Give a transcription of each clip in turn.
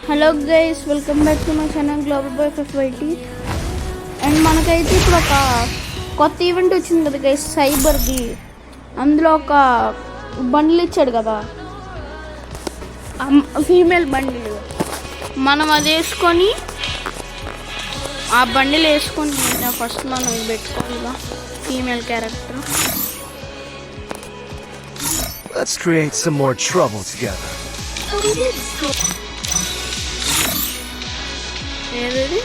Hello guys, welcome back to my channel global boy FFYT. And మనకైతే ఇప్పుడు ఒక కొత్త ఈవెంట్ వచ్చింది కదా గైస్, సైబర్ది. అందులో ఒక బండిల్ ఇచ్చాడు కదా, ఫీమేల్ బండిల్. మనం అది వేసుకొని ఆ బండిల్ వేసుకొని ఫస్ట్ మనం పెట్టుకోవాలిగా female character. Let's create some more trouble together. ఏది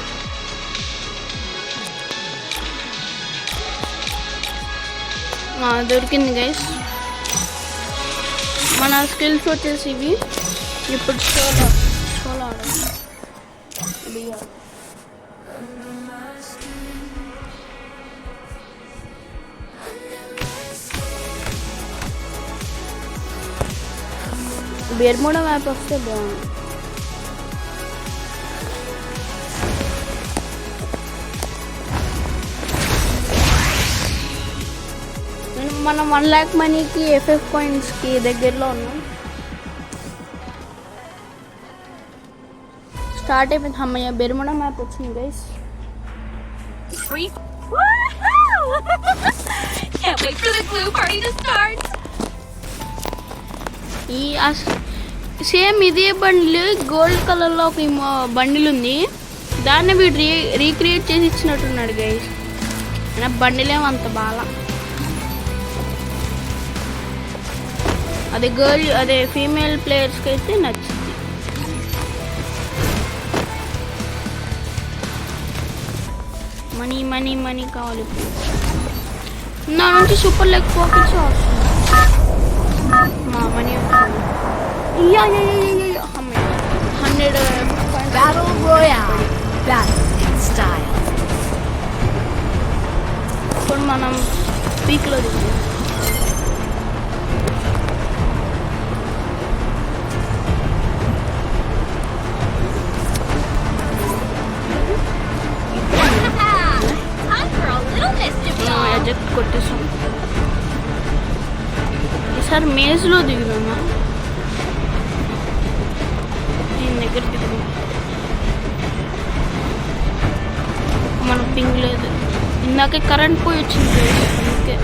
దొరికింది గైస్. మన స్కిల్స్ వచ్చేసి ఇవి. ఇప్పుడు షోలో బెర్ముడా మ్యాప్ వస్తే బాగుంది. మనం 1 lakh మనీకి FF కాయిన్స్కి దగ్గరలో ఉన్నాం. స్టార్ట్ అయిపోయింది. అమ్మయ్య, బెర్ముడా మ్యాప్ వచ్చింది గైస్. ఈ సేమ్ ఇదే బండిల్ గోల్డ్ కలర్లో ఒక బండిల్ ఉంది. దాన్ని వీడు రీక్రియేట్ చేసి ఇచ్చినట్టున్నాడు గైస్. నా బండిలేమో అంత బాగా. అదే ఫీమేల్ ప్లేయర్స్కి అయితే నచ్చింది. మనీ మనీ మనీ కావాలి. నా నుంచి సూపర్ లెగ్ పాకెట్స్ వస్తుంది. మా మనీ వస్తుంది. 100 Battle Royale. Battle in style. ఇప్పుడు మనం పీక్లో దిగుతాం. ఎజెక్ట్ కొట్టేసాం. ఈసారి మేజ్లో దిగుదామా? దీని దగ్గర దిగుదాం. మనకు పింగ్ లేదు. ఇందాకే కరెంట్ పోయి వచ్చింది అందుకే.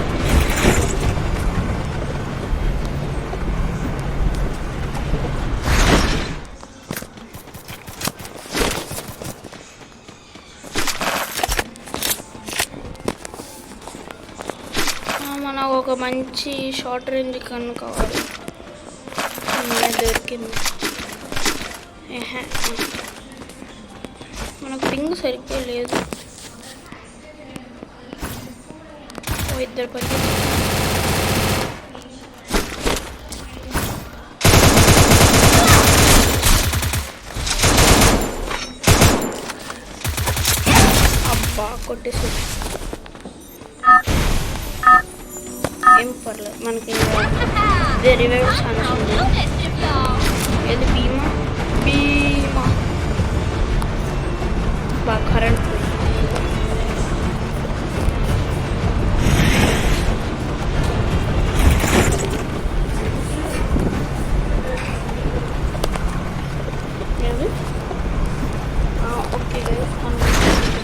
మనకు ఒక మంచి షార్ట్ రేంజ్ కన్ను కావాలి. దొరికింది. మనకు పింగ్ సరిగ్గా లేదు. ఇద్దరు పని అబ్బా కొట్టేసి. ఏం పర్లేదు, మనకి రివైవ్ ఛాన్స్ ఉంది. ఏది భీమా బాగా కరెంట్ పోయి. ఓకే గైస్,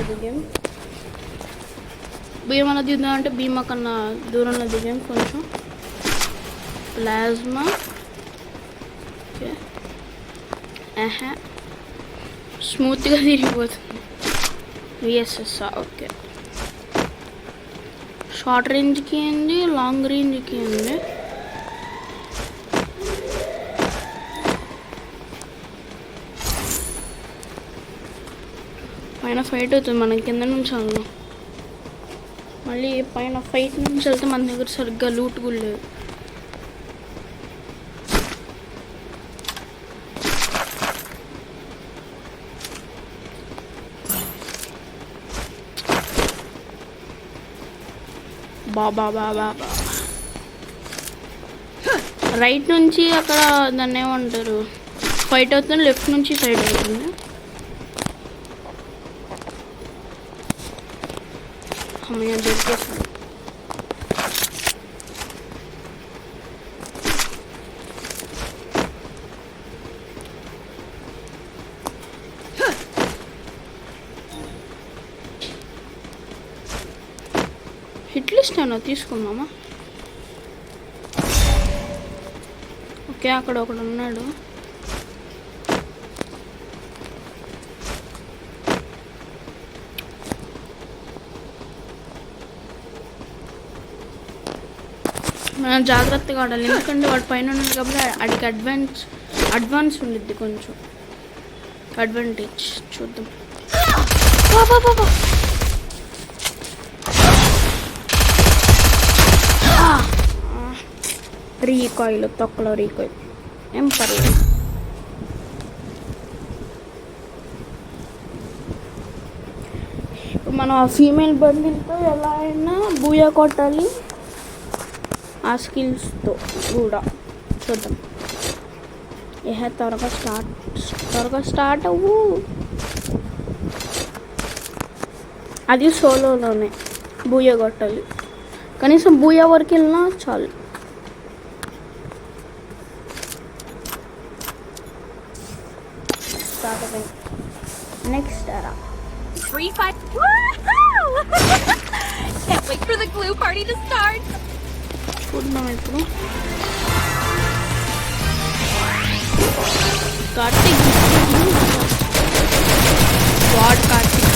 దిగాం. భీమా దిగుదాం అంటే భీమా కన్నా దూరంలో దిగాం కొంచెం. Plasma okay. స్మూత్గా తిరిగిపోతుంది. విఎస్ఎస్ఆర్ ఓకే. షార్ట్ రేంజ్కి ఉంది, లాంగ్ రేంజ్కి ఉంది. పైన ఫైట్ అవుతుంది, మనం కింద నుంచి వెళ్దాం. మళ్ళీ పైన ఫైట్ నుంచి వెళ్తే మన దగ్గర సరిగ్గా లూట్ కూడా లేదు. బాబా రైట్ నుంచి అక్కడ దాన్ని ఏమంటారు, ఫైట్ అవుతుంది. లెఫ్ట్ నుంచి సైడ్ అవుతుంది. అమ్మయ్య దొరికేస్తుంది. హిట్ లిస్ట్ అన్న తీసుకుందామా? ఓకే, అక్కడ ఒకడు ఉన్నాడు. మనం జాగ్రత్తగా ఆడాలి, ఎందుకంటే వాడు పైన ఉన్నాడు కాబట్టి అడిగి అడ్వాన్స్ ఉండిద్ది, కొంచెం అడ్వాంటేజ్. చూద్దాం. రీకాయిల్, తొక్కలో రీకాయిల్ ఏం పర్లేదు. మనం ఆ ఫీమేల్ బండిల్తో ఎలా అయినా బూయా కొట్టాలి, ఆ స్కిల్స్తో కూడా. చూద్దాం. త్వరగా స్టార్ట్ అవ్వు. అది సోలోలోనే బూయా కొట్టాలి, కనీసం బూయా వరకు వెళ్ళినా చాలు. స్టార్ట్ అవ్వండి. నెక్స్ట్ ఎరా Free fight. Woohoo! Can't wait for the glue party to start. చూద్దాం ఇప్పుడు. కార్తీక్ వాడ్ కార్తీక్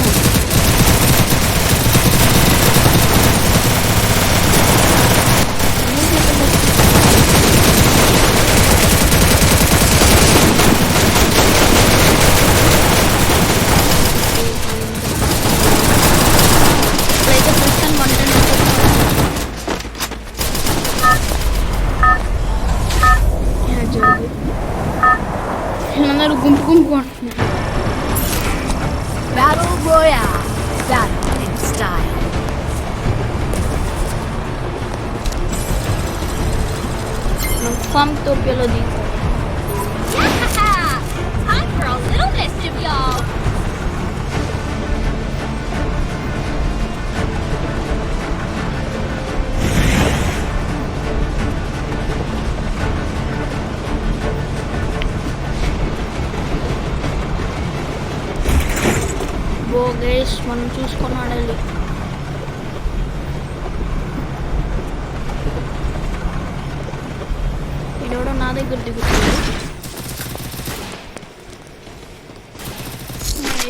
గుంపు అంటున్నారు. Battle Royale. Battle in style. ఫామ్ టోపియాలో దిగు. Time for a little mischief, y'all. Guys, మనం చూసుకొని ఆడాలి. ఇదెవడో నా దగ్గర దిగుతుంది.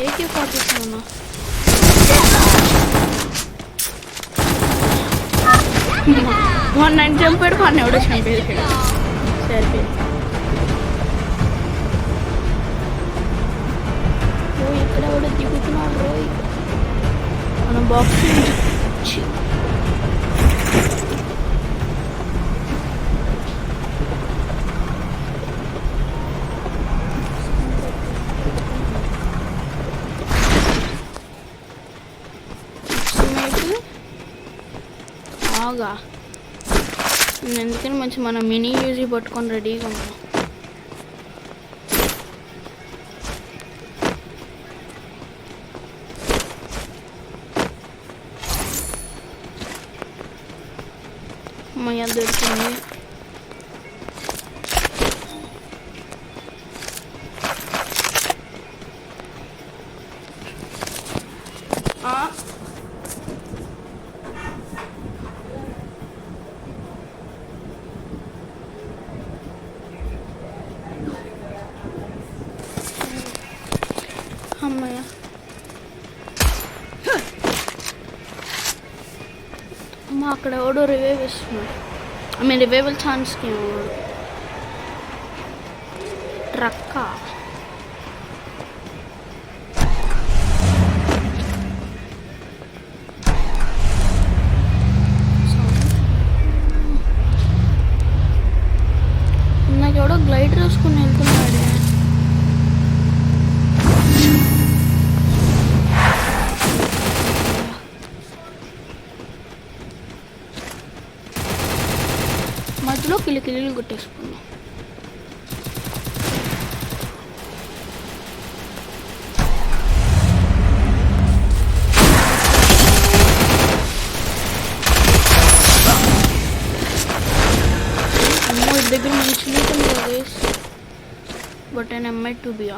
ఏకే పాటిస్తున్నా. నన్ను చంపాడు, కానీ ఎవడో చంపేసాడు. సరే, ఇక్కడ ఎవడో దిగుతున్నాడు రోయ్. మనం బాక్సింగ్ బాగా, ఎందుకని మంచి మనం మినీ యూజీ పట్టుకొని రెడీగా ఉన్నాం. అమ్మయ్య దొరికింది. అమ్మయ్య, అమ్మ అక్కడ ఎవడో రివైవ్ ఇస్తున్నాడు. ఐ మీన్ రివైవల్ ఛాన్స్కి ట్రక్కా. నాకెవడో గ్లైడర్ వేసుకుని వెళ్తున్నాడే. మధ్యలో కిలికిలీలు కొట్టేసుకున్నాం. అమ్మో, ఇది దగ్గర మంచి ఉంటుంది guys, but an MI to be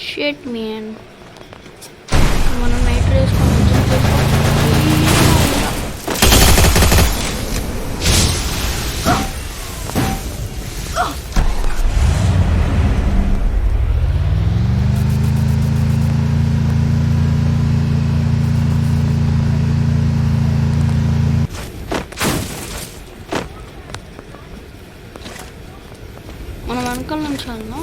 షేట్ మీ అండ్ మనం నైట్ వేసుకొని చాలు.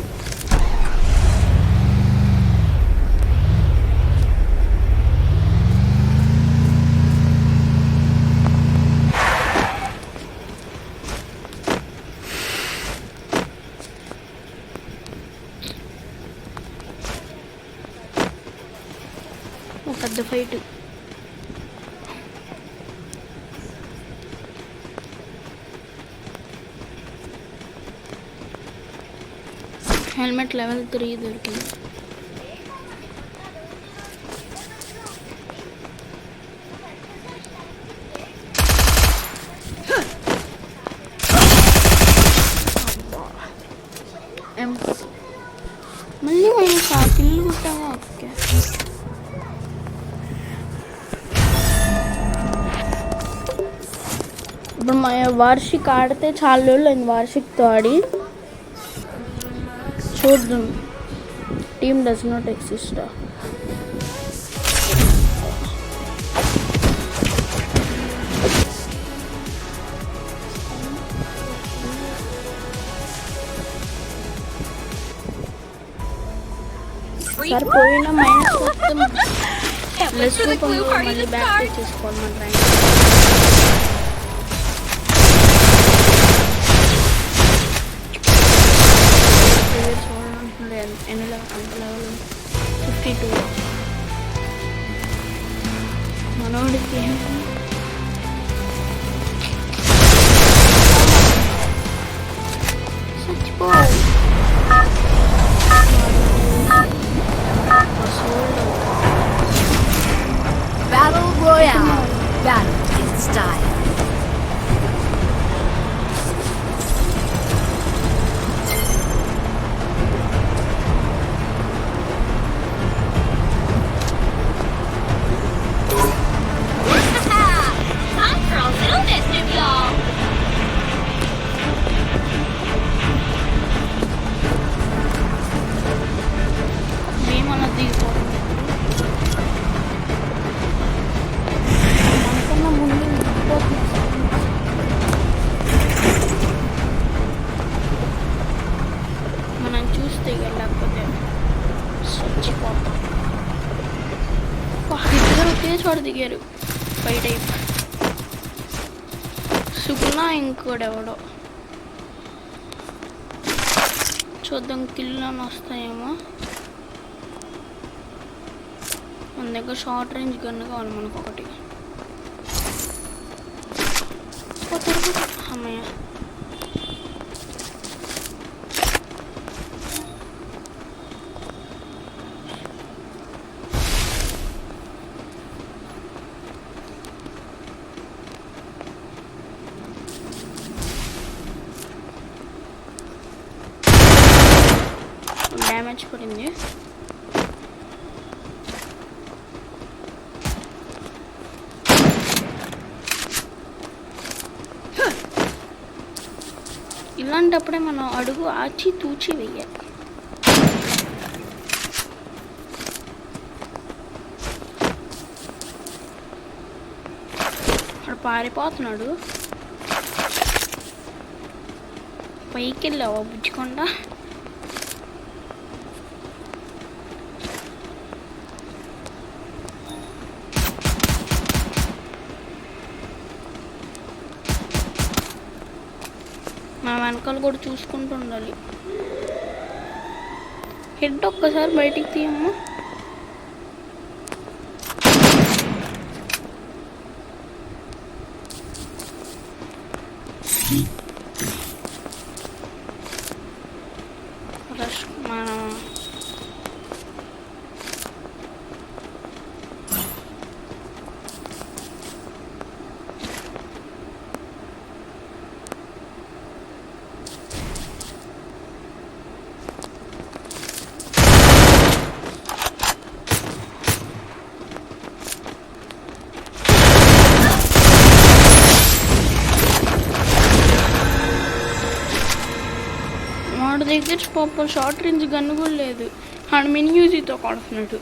పెద్ద ఫైట్. హెల్మెట్ లెవెల్ 3 దొరికింది. మళ్ళీ మైనస్ ఆ కిల్లు కొట్టావా? ఓకే. ఇప్పుడు మా వార్షిక్ ఆడితే చాలా రోజులు అయింది వార్షిక్తో ఆడి. చూద్దాం. Team does not exist. సరిపోయిన మైనస్ మొత్తం లెస్ రూపంలో మళ్ళీ బ్యాక్ చేసుకోవాలి మన ర్యాంక్. ఎన్ని లెవెల్ 52. మనోడికి చచ్చిపో. Battle Royale. Battle in style. Time for a little mischief, y'all. మేము అలా దిగిపోతాం. మనకన్నా ముందు మనం చూస్తే లేకపోతే చచ్చిపోతాం. ఇద్దరు ఒకే చోట దిగారు. ఫైట్ అయిపో సుగుణ ఇంకోడెవడో. చూద్దాం కిల్లని వస్తాయేమో. మన దగ్గర షార్ట్ రేంజ్ గన్ కావాలి మనకు ఒకటి. అమ్మయ్య డ్యామేజ్ పడింది. ఇలాంటప్పుడే మనం అడుగు ఆచి తూచి వెయ్యాలి. అక్కడ పారిపోతున్నాడు. పైకి వెళ్ళావా బుజ్జికొండ? మా వెనకాల కూడా చూసుకుంటూ ఉండాలి. హెడ్ ఒక్కసారి బయటికి తీయమ్మా. రష్ మన వాడి దగ్గర పాప షార్ట్ రేంజ్ గన్ను కూడా లేదు. ఆడు మినీ యూజీతో కొడుతున్నాడు.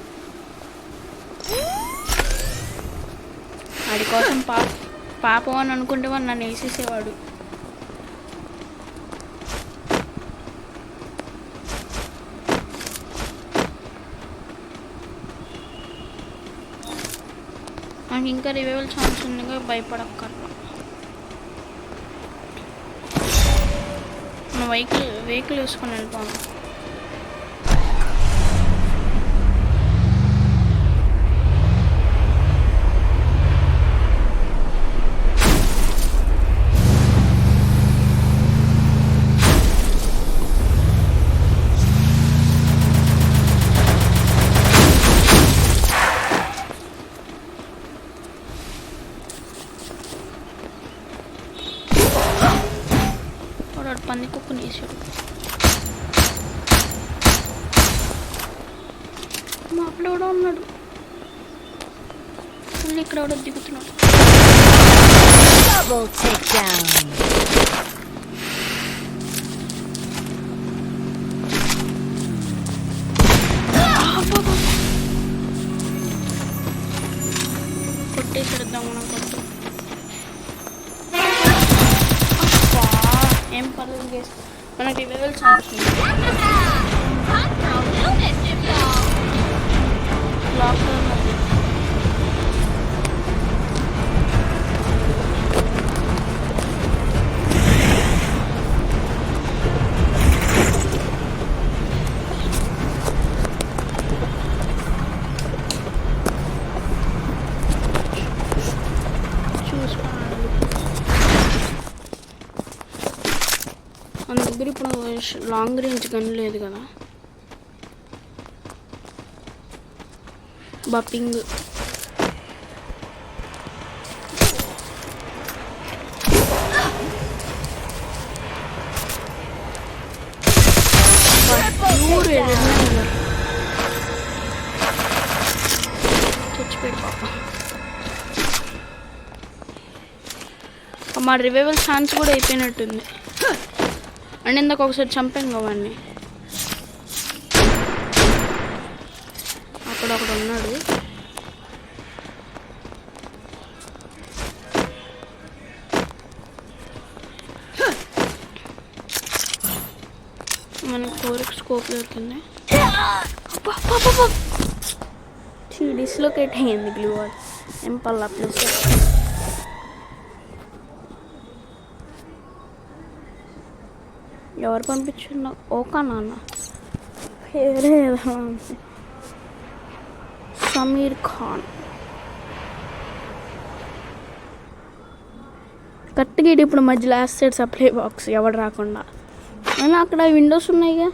వాడి కోసం పాపం అని అనుకుంటే వాడు నన్ను వేసేసేవాడు. నాకు ఇంకా రివైవల్ ఛాన్స్ ఉంది, భయపడక్కర్లా. మన వెహికల్ వేసుకొని వెళ్ళిపోను. పంది కుక్కని వేసాడు. మా అప్పుడు కూడా ఉన్నాడు. మళ్ళీ ఇక్కడ కూడా దిగుతున్నాడు. కొట్టేసేద్దాం మనం కొట్టు. ఏం పర్లేదు గైస్, మనకి రివైవల్ ఛాన్స్ ఉంది. మన దగ్గర ఇప్పుడు లాంగ్ రేంజ్ గన్ లేదు కదా. బపింగ్ చచ్చిపోయాడు పాప. మా రివైవల్ ఛాన్స్ కూడా అయిపోయినట్టుంది. అండ్ ఇందాక ఒకసారి చంపాం కవాన్ని. అక్కడ ఉన్నాడు. మనకు 4x స్కోప్ దొరికింది. డిస్లోకేట్ అయ్యింది గ్లూ వాల్. ఏం పల్లా ప్లేస్. ఎవరు పంపించిన ఓకా నాన్న పేరే సమీర్ ఖాన్. కరెక్ట్గా ఇప్పుడు మధ్యలో వేస్తాడు సప్లై బాక్స్ ఎవడు రాకుండా. అయినా అక్కడ విండోస్ ఉన్నాయిగా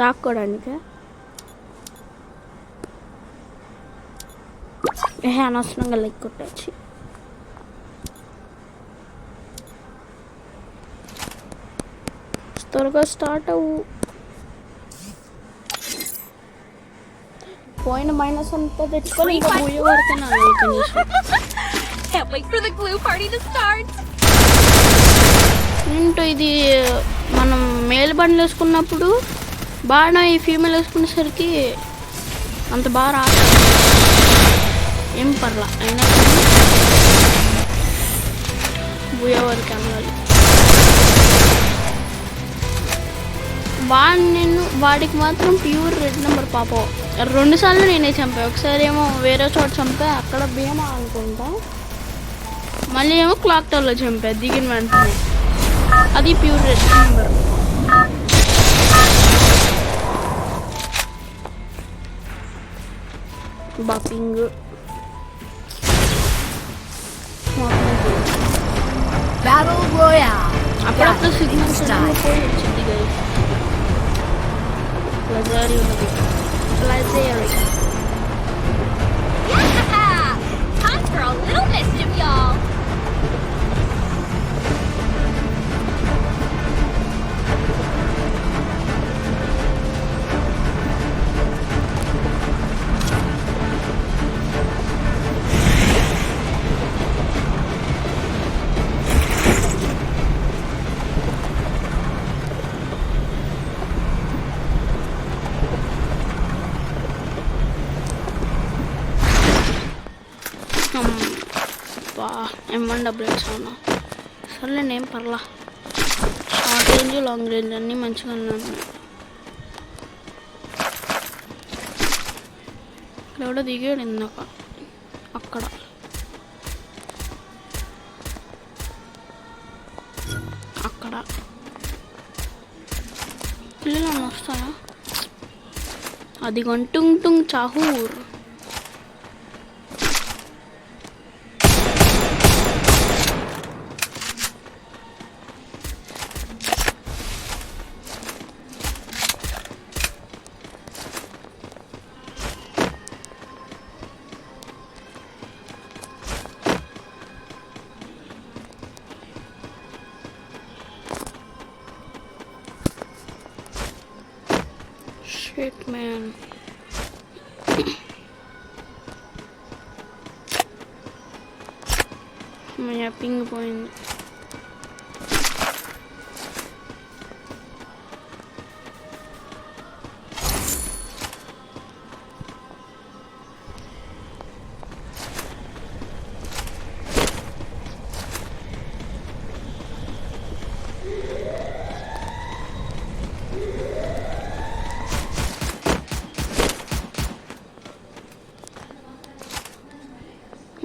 దాక్కోడానికి. అనవసరంగా లైక్ కొట్టచ్చు. త్వరగా స్టార్ట్ అవ్వు. పోయిన మైనస్ అంతా తెచ్చుకొని ఇంకా పోయే వరకు ఏంటో ఇది. మనం మేల్ బండ్లు వేసుకున్నప్పుడు బాగా ఈ ఫీమేల్ వేసుకునేసరికి అంత బాగా రా ఏం పర్లా. అయినా పోయే వరకు అనాలి. వాడికి మాత్రం ప్యూర్ రెడ్ నెంబర్ పాపం. 2 సార్లు నేనే చంపా. ఒకసారి ఏమో వేరే చోట చంపా, అక్కడ భీమా అనుకుంటా. మళ్ళీ ఏమో క్లాక్ టవర్లో చంపా దిగిన వెంటనే. అది ప్యూర్ రెడ్ నెంబర్. బపింగ్ అప్పుడప్పుడు సిగ్నల్స్ పోయి వచ్చింది గైస్. Lazari ఉన్నది. Lazari. Time for a little mischief, y'all. M1 అవునా సర్లే ఏం పర్లా. షార్ట్ రేంజ్ లాంగ్ రేంజ్ అన్నీ మంచిగా ఉన్నాయి. ఇక్కడ కూడా దిగాడు ఇందాక అక్కడ. అది టుంగ్ టుంగ్ చాహూర్. Shit, man. My ping point.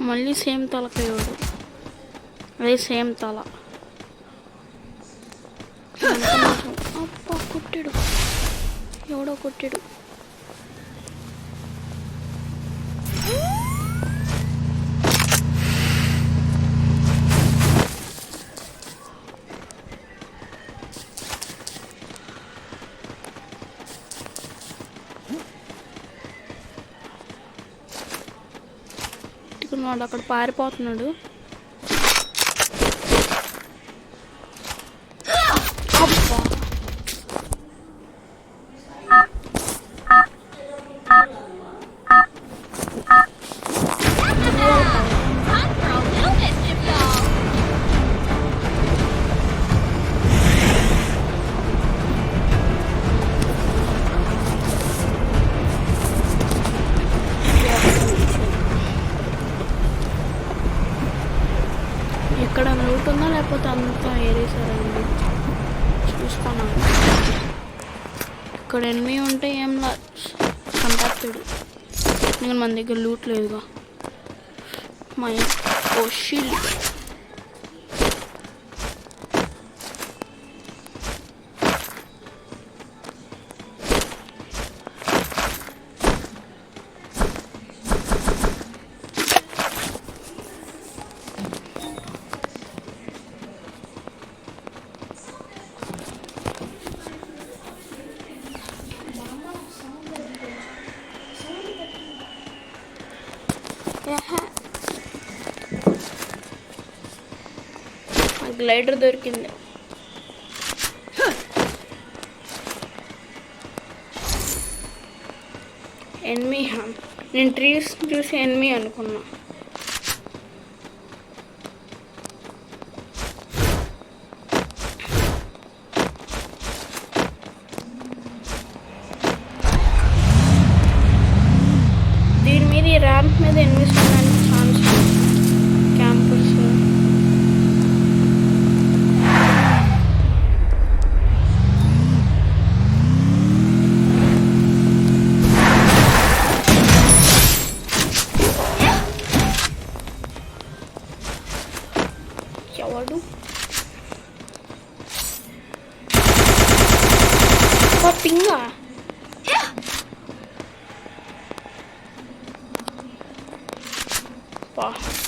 మళ్ళీ సేమ్ తలకాయోడు, అదే సేమ్ తల. అప్ప కొట్టాడు, ఎవడో కొట్టాడు. వాడు అక్కడ పారిపోతున్నాడు. అబ్బా ఇక్కడ లూట్ ఉందా లేకపోతే అంతా ఏరేసారండి చూసుకున్నాను. ఇక్కడ ఎనిమి ఉంటే ఏం కంటాక్టెడ్, నేను మన దగ్గర లూట్ లేదుగా. మై ఓ షీల్డ్. గ్లైడర్ దొరికింది. ఎనిమి, నేను ట్రీస్ చూసి ఎనిమి అనుకున్నా. దీని మీద ఈ ర్యాంప్ మీద ఎనిమిస్ ఉండడానికి ఛాన్స్. క్యాంపర్స్ ఎవడు పింగా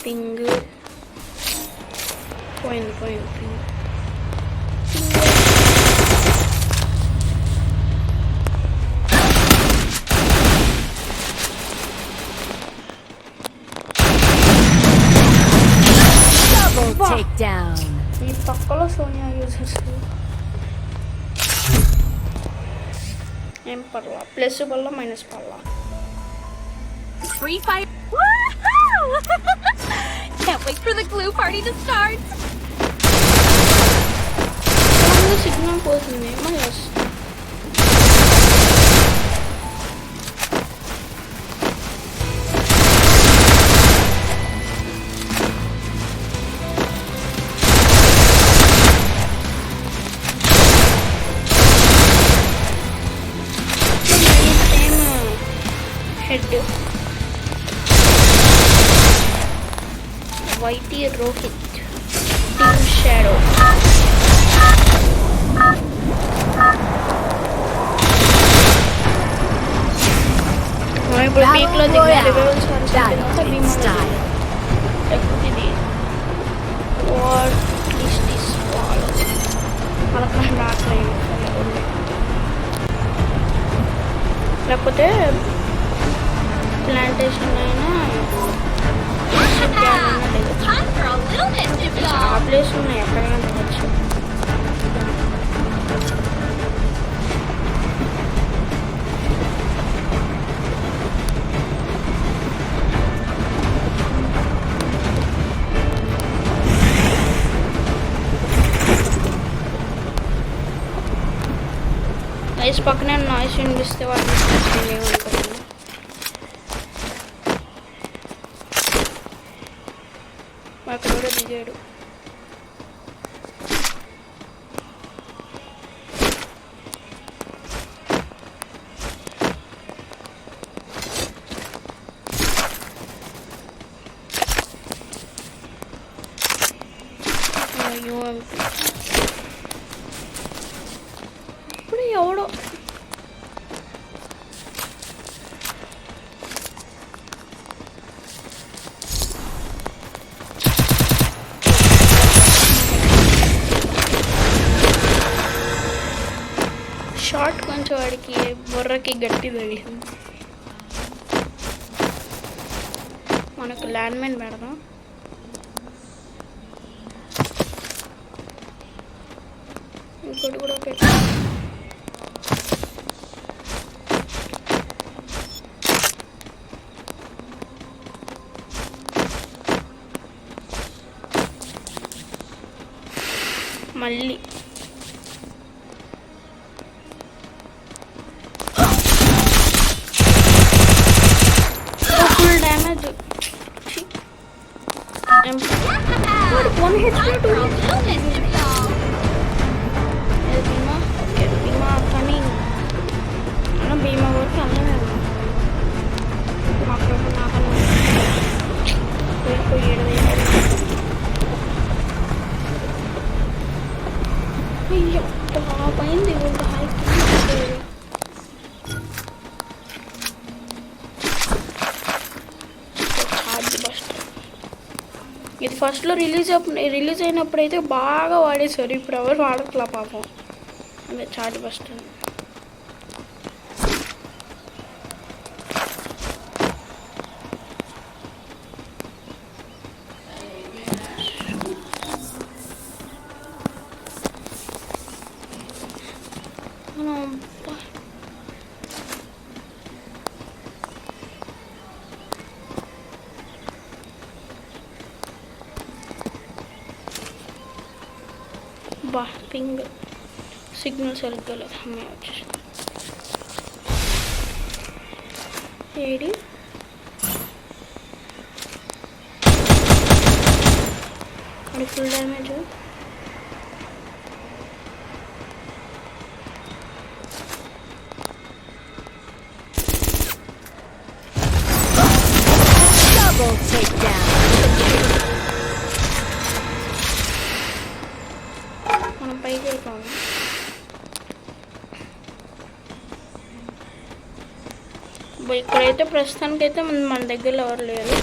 పింగ్ పోయింది పింగ్. Take down. ఈ పక్కలో సోనియా యూజర్స్ ఏం పర్లా, ప్లస్ పర్లా మైనస్ పర్లా. Free fire. Woohoo! Can't wait for the glue party to start. Signal పోతుంది మైనస్. హెడ్ వైటీ రోహిత్ టీమ్ షాడో. ఇప్పుడు పీక్లో దిగిన రివైవల్ ఛాన్స్ Battle తర్వాత in భీమా style. లేకపోతే ఇది వాట్ ఈస్ దిస్ వాల్ వాళ్ళకి రావట్లేదు లేకపోతే ప్లాంటేషన్ అయినా Time for a little mischief, ఆ y'all. ప్లేస్ ఉన్నాయి ఎక్కడైనా తినచ్చు నైస్ పక్కనే నాయిస్ వినిపిస్తే వాటిని ఏమనుకోండి అక్కడ కూడా దిగాడు ఇప్పుడు ఎవడో షార్ట్ కొంచెం వాడికి బుర్రకి గట్టి తగిలింది మనకు ల్యాండ్ మైన్ పెడదాం ఇంకోటి కూడా పెట్టి మళ్ళీ full damage one HP two Little mischief, y'all. భీమా ఓకే భీమా కానీ భీమా వరకు వెళ్ళలేదు మాకు నాకన్నా పోయి 7,000 అయ్యో బాబైంది ఛార్జ్ బస్ట్ ఇది ఫస్ట్లో రిలీజ్ అయినప్పుడు అయితే బాగా వాడేశారు ఇప్పుడు ఎవరు వాడట్లా పాపం అదే ఛార్జ్ బస్ట్ బా పింగ్ సిగ్నల్ సరిగ్గా లేదు అమ్మాయి వచ్చేసి ఏడి అది ఫుల్ డ్యామేజ్ Double takedown. మనం పైకి వెళ్ళిపోవాలి ఇక్కడైతే ప్రస్తుతానికైతే మన దగ్గరలో ఎవరు లేరు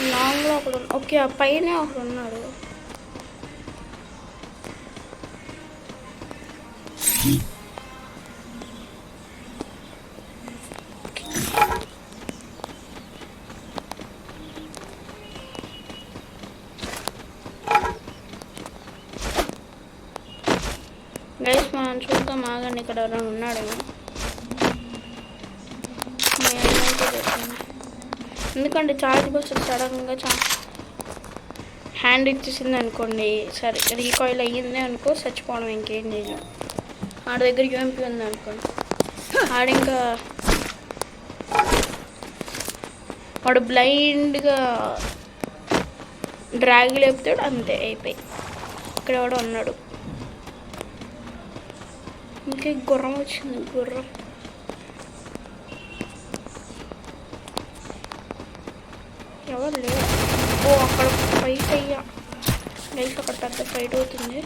లాంగ్లో ఒకడు ఓకే ఆ పైన ఒకడు ఉన్నాడు గైస్ మనం చూద్దాం ఆగండి ఇక్కడ ఎవరైనా ఉన్నాడేమో ఎందుకంటే ఛార్జ్ బస్ సడన్గా హ్యాండ్ ఇచ్చేసింది అనుకోండి సరే రీకాయిల్ అయ్యింది అనుకో చచ్చిపోవడం ఇంకేం చేయలేం ఆడ దగ్గర యూఎంపీ ఉంది అనుకోండి ఆడింకా వాడు బ్లైండ్గా డ్రాగ్ లేపుతాడు అంతే అయిపోయి ఇక్కడ ఎవడో ఉన్నాడు ఇంకా గుర్రం వచ్చింది గుర్రం ఎవరు లేరు ఓ అక్కడ ఫైట్ అయ్యా గైస్ అక్కడ పెద్ద ఫైట్ అవుతుంది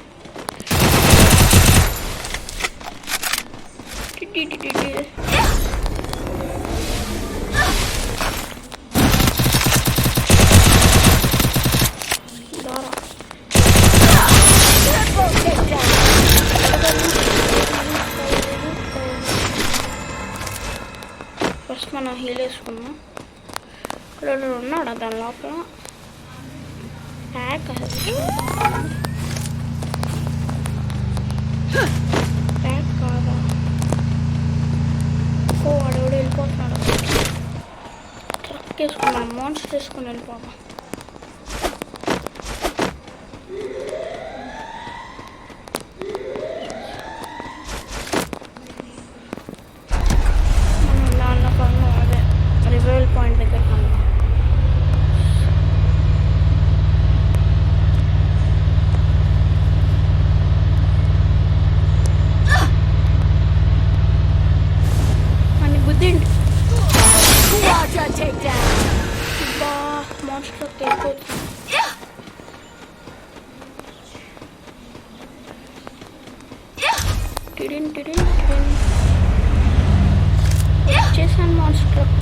ఫస్ట్ మనం హీల్ వేసుకున్నాం. ఇక్కడ ఉన్నాడా దాని లోపల? ప్యాక్ ప్యాక్ కాదా? ఓ అడవుడు వెళ్ళిపోతున్నాడు. ట్రక్ వేసుకున్నాం, మోన్స్టర్ వేసుకుని వెళ్ళిపోతాం. రివైవల్ పాయింట్ దగ్గర కన్నా అని బుద్ధి Quadra takedown. బా మోన్స్టర్ వెళ్ళిపోతుంది. టిడిన్ టిడిన్ టిడిన్ వచ్చేసాను మోన్స్టర్ ట్రక్.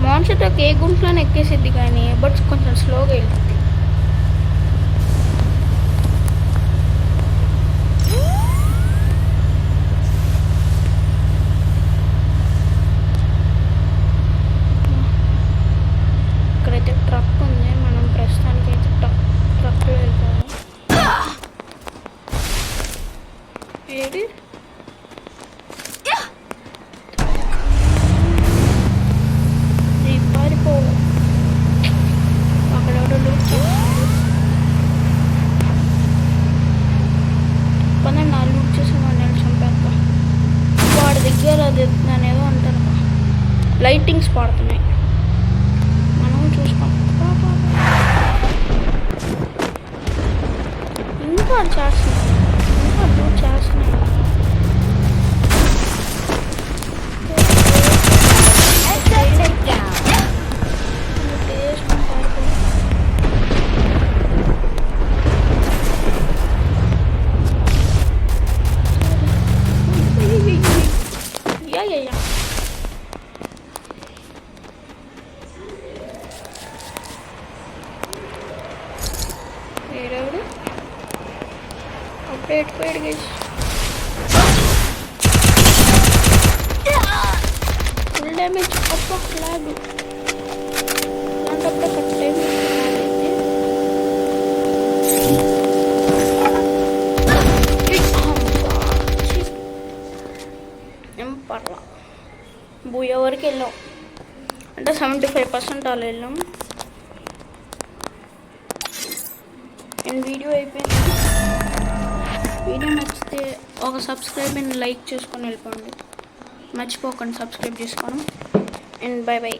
మోన్స్టర్ ట్రక్ ఏ గుంట్లోనే ఎక్కేసిద్ది కానీ బట్ కొంచెం స్లోగా వెళ్తుంది. ఇక్కడైతే ట్రక్ ఉంది, మనం ప్రస్తుతానికి అయితే ట్రక్లో వెళ్ళిపోవాలి. ఏది పారిపో, అక్కడ ఎవడో లూట్ చేస్తున్నాడు. పదండి నా లూట్ చేసి వాడిని చంపేస్తా. వాడి దగ్గర అది దానేదో అంటారు, లైటింగ్స్ పడుతున్నాయి, మనం చూసుకోం. ఇంకా చేస్తున్నాడు, ఇంకా లూట్ చేస్తున్నాడు. Headset takedown. Yeah. Where update పోయాడు guys. Full damage. అబ్బా lag. అలాంటప్పుడు కట్ టైం ఏం పర్లా. బూయ వరకు వెళ్ళాం అంటే 75% అలా వెళ్ళాం. అండ్ వీడియో అయిపోయింది. వీడియో నచ్చితే ఒక సబ్స్క్రైబ్ అండ్ లైక్ చేసుకొని వెళ్ళిపోండి. మర్చిపోకండి సబ్స్క్రైబ్ చేసుకోవడం. And by.